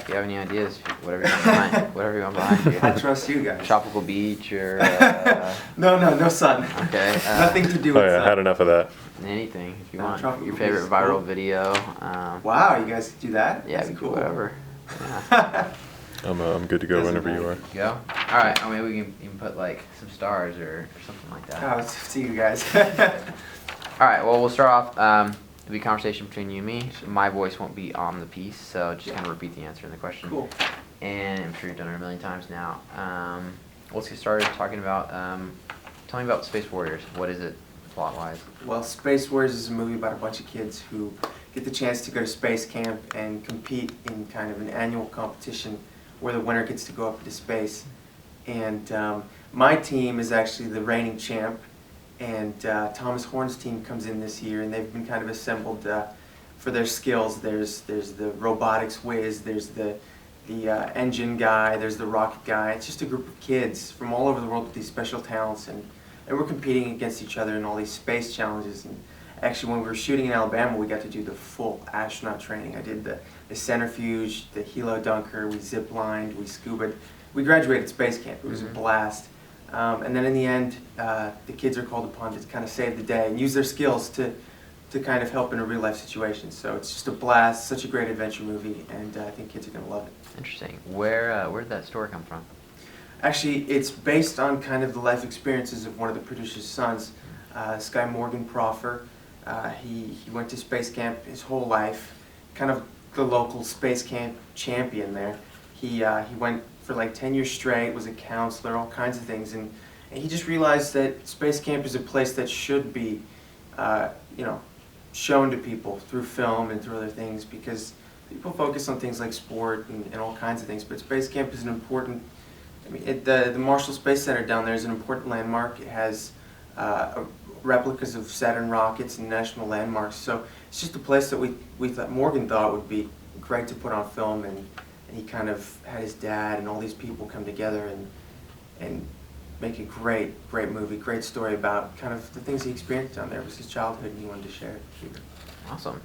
If you have any ideas, whatever you want behind, whatever you want behind you. I trust you guys. Tropical beach or No sun. Okay. Nothing to do with Oh yeah, sun. had enough of that. anything if you want. Tropical Your beach favorite is viral cool. video. Wow, you guys do that? Yeah, That's we could cool. whatever. Yeah. I'm good to go Doesn't whenever you matter. are. Go. All right. I mean, we can even put like some stars or something like that. Oh, it's up to you guys. All right. Well, we'll start off. It'll be a conversation between you and me. My voice won't be on the piece, so just kind of repeat the answer in the question. Cool. And I'm sure you've done it a million times now. Let's get started talking about. Tell me about Space Warriors. What is it, plot-wise? Well, Space Wars is a movie about a bunch of kids who get the chance to go to space camp and compete in kind of an annual competition where the winner gets to go up into space. And my team is actually the reigning champ, and Thomas Horn's team comes in this year, and they've been kind of assembled for their skills. There's the robotics whiz, there's the engine guy, there's the rocket guy. It's just a group of kids from all over the world with these special talents, and we're competing against each other in all these space challenges. And actually, when we were shooting in Alabama, we got to do the full astronaut training. I did the centrifuge, the helo dunker, we zip lined, we scuba. We graduated space camp. It was a blast. And then in the end, the kids are called upon to kind of save the day and use their skills to kind of help in a real life situation. So it's just a blast, such a great adventure movie, and I think kids are going to love it. Interesting. Where did that story come from? Actually, it's based on kind of the life experiences of one of the producer's sons, this guy Morgan Proffer. He went to space camp his whole life, kind of the local space camp champion there. He went for like 10 years straight, was a counselor, all kinds of things, and he just realized that space camp is a place that should be, shown to people through film and through other things, because people focus on things like sport and all kinds of things, but space camp is an important, the Marshall Space Center down there is an important landmark. It has replicas of Saturn rockets and national landmarks, so it's just a place that we thought, Morgan thought would be great to put on film, and he kind of had his dad and all these people come together and make a great movie, great story about kind of the things he experienced down there. It was his childhood, and he wanted to share it here. Awesome.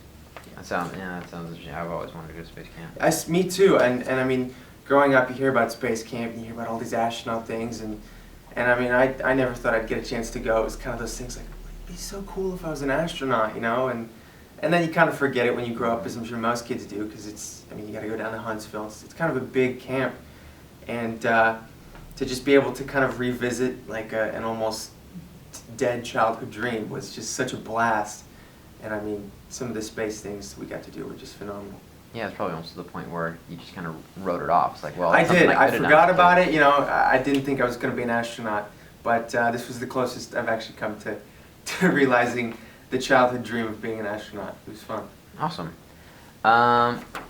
That sounds interesting. I've always wanted to go to space camp. Me too, and I mean, growing up, you hear about space camp, and you hear about all these astronaut things, and I mean, I never thought I'd get a chance to go. It was kind of those things like, it'd be so cool if I was an astronaut, and then you kind of forget it when you grow up, as I'm sure most kids do, because you got to go down to Huntsville. It's kind of a big camp, and to just be able to kind of revisit like an almost dead childhood dream was just such a blast. And I mean, some of the space things we got to do were just phenomenal. Yeah, it's probably almost to the point where you just kind of wrote it off. It's like, well, I it's did. something I could've done. forgot about it. I didn't think I was going to be an astronaut, but this was the closest I've actually come to realizing the childhood dream of being an astronaut. It was fun. Awesome.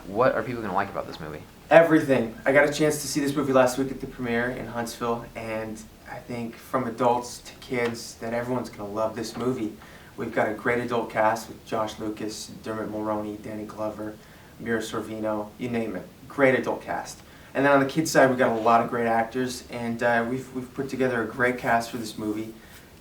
What are people going to like about this movie? Everything. I got a chance to see this movie last week at the premiere in Huntsville, and I think from adults to kids that everyone's going to love this movie. We've got a great adult cast with Josh Lucas, Dermot Mulroney, Danny Glover, Mira Sorvino, you name it. Great adult cast. And then on the kids side, we've got a lot of great actors, and we've put together a great cast for this movie.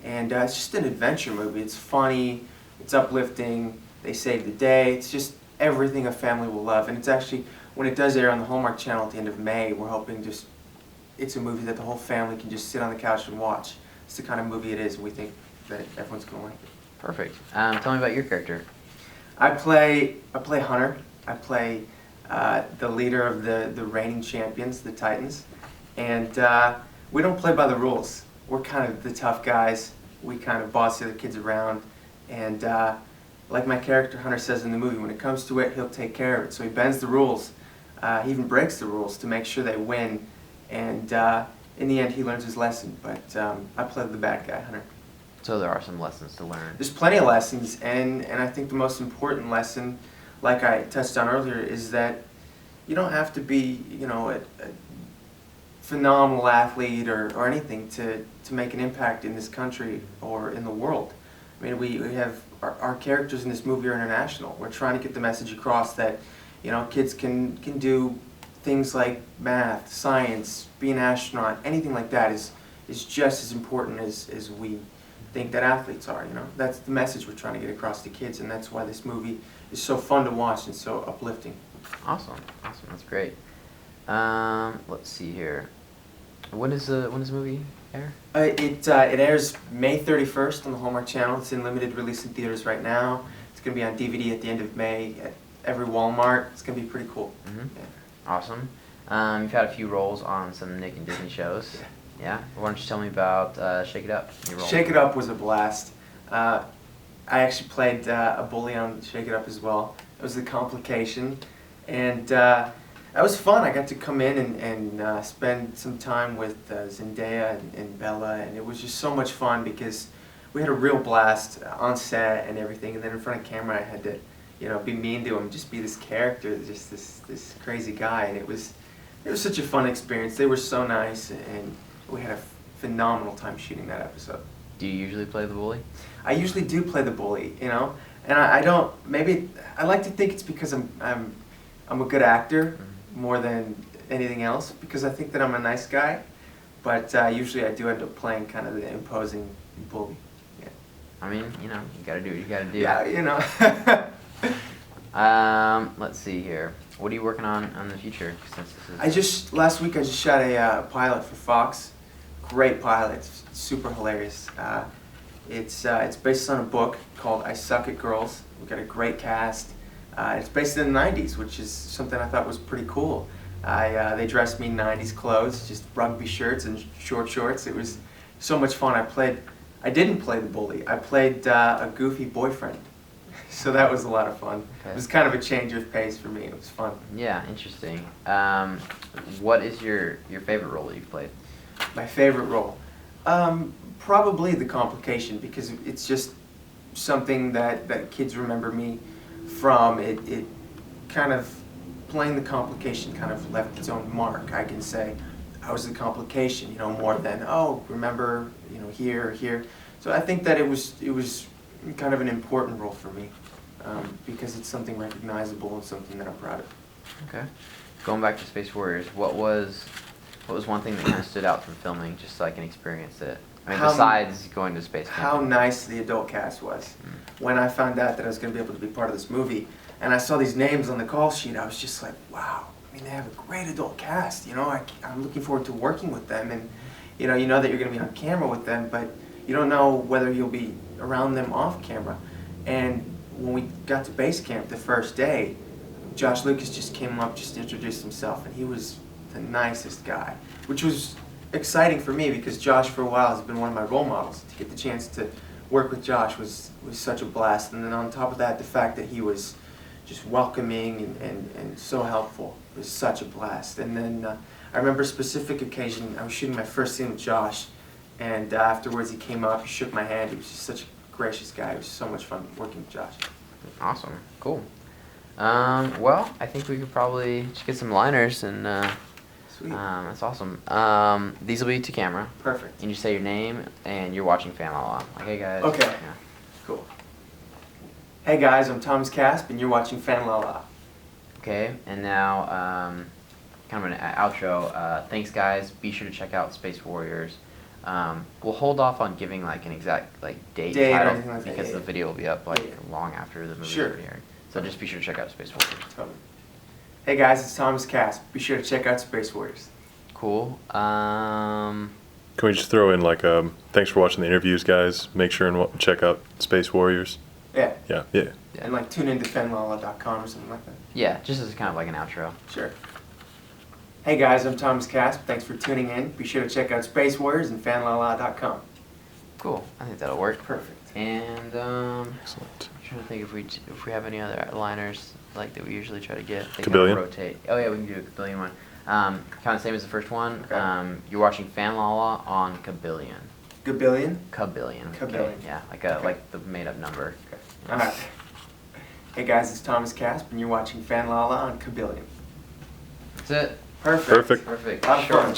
And it's just an adventure movie. It's funny, it's uplifting, they save the day. It's just everything a family will love. And it's actually, when it does air on the Hallmark Channel at the end of May, we're hoping it's a movie that the whole family can just sit on the couch and watch. It's the kind of movie it is, and we think that everyone's going to like it. Perfect. Tell me about your character. I play Hunter. I play the leader of the reigning champions, the Titans, and we don't play by the rules. We're kind of the tough guys. We kind of boss the other kids around, and like my character Hunter says in the movie, when it comes to it, he'll take care of it. So he bends the rules. He even breaks the rules to make sure they win, and in the end, he learns his lesson. But I play the bad guy, Hunter. So there are some lessons to learn. There's plenty of lessons, and I think the most important lesson, like I touched on earlier, is that you don't have to be, a phenomenal athlete or anything to make an impact in this country or in the world. I mean, we have our characters in this movie are international. We're trying to get the message across that, kids can do things like math, science, be an astronaut, anything like that is just as important as we think that athletes are. That's the message we're trying to get across to kids, and that's why this movie is so fun to watch and so uplifting. Awesome. That's great. Let's see here. When does the movie air? It airs May 31st on the Hallmark Channel. It's in limited release in theaters right now. It's going to be on DVD at the end of May at every Walmart. It's going to be pretty cool. Mm-hmm. Yeah. Awesome. You've had a few roles on some Nick and Disney shows. Yeah. Why don't you tell me about Shake It Up? Your role. Shake It Up was a blast. I actually played a bully on Shake It Up as well. It was The Complication, and that was fun. I got to come in and spend some time with Zendaya and Bella, and it was just so much fun because we had a real blast on set and everything. And then in front of camera, I had to, be mean to him, just be this character, just this crazy guy, and it was such a fun experience. They were so nice, and we had a phenomenal time shooting that episode. Do you usually play the bully? I usually do play the bully, and I don't. Maybe I like to think it's because I'm a good actor more than anything else, because I think that I'm a nice guy. But usually I do end up playing kind of the imposing bully. Yeah. I mean, you gotta do what you gotta do. Yeah, Let's see here. What are you working on in the future? Since this is Last week I just shot a pilot for Fox. Great pilot, it's super hilarious. It's based on a book called I Suck at Girls. We've got a great cast. It's based in the 90s, which is something I thought was pretty cool. They dressed me in 90s clothes, just rugby shirts and short shorts. It was so much fun. I didn't play the bully. I played a goofy boyfriend. So that was a lot of fun. Okay. It was kind of a change of pace for me. It was fun. Yeah, interesting. What is your favorite role that you've played? My favorite role? Probably The Complication, because it's just something that kids remember me from. It kind of, playing The Complication kind of left its own mark, I can say. I was the complication, more than, remember, here. So I think that it was kind of an important role for me, because it's something recognizable and something that I'm proud of. Okay. Going back to Space Warriors, what was one thing that kind of stood out from filming, just so I can experience it? I mean, besides going to space camp. How nice the adult cast was. When I found out that I was going to be able to be part of this movie, and I saw these names on the call sheet, I was just like, wow. I mean, they have a great adult cast. I'm looking forward to working with them, and you know that you're going to be on camera with them, but you don't know whether you'll be around them off camera. And when we got to base camp the first day, Josh Lucas just came up, just introduced himself, and he was the nicest guy, which was exciting for me because Josh for a while has been one of my role models. To get the chance to work with Josh was such a blast, and then on top of that, the fact that he was just welcoming and so helpful was such a blast. And then I remember a specific occasion, I was shooting my first scene with Josh, and afterwards he came up, he shook my hand. He was just such a gracious guy. It was so much fun working with Josh. Awesome. Cool. Well, I think we could probably just get some liners, and Sweet. that's awesome. These will be to camera. Perfect. And you say your name, and you're watching Fan La La. Like, hey guys. Okay. Yeah. Cool. Hey guys, I'm Thomas Casp, and you're watching Fan La La. Okay, and now kind of an outro. Thanks guys. Be sure to check out Space Warriors. We'll hold off on giving like an exact date Date or title anything like that, because yeah. the video will be up long after the movie Sure. premiere. So just be sure to check out Space Warriors. Totally. Hey guys, it's Thomas Casp. Be sure to check out Space Warriors. Cool. Can we just throw in thanks for watching the interviews, guys. Make sure and check out Space Warriors. Yeah. Yeah. And tune into fanlala.com or something like that. Yeah, just as kind of like an outro. Sure. Hey guys, I'm Thomas Casp. Thanks for tuning in. Be sure to check out Space Warriors and fanlala.com. Cool. I think that'll work. Perfect. And Excellent. I'm trying to think if we have any other liners that we usually try to get. They Cabillion? Kind of rotate. Oh yeah, we can do a Cabillion one. Kind of same as the first one. Okay. You're watching Fan La La on Cabillion. Gabillion? Cabillion. Cabillion. Okay. Yeah, Okay. like the made up number. Okay. Alright. Hey guys, it's Thomas Casp, and you're watching Fan La La on Cabillion. That's it. Perfect. Perfect. Lot of Short fun. and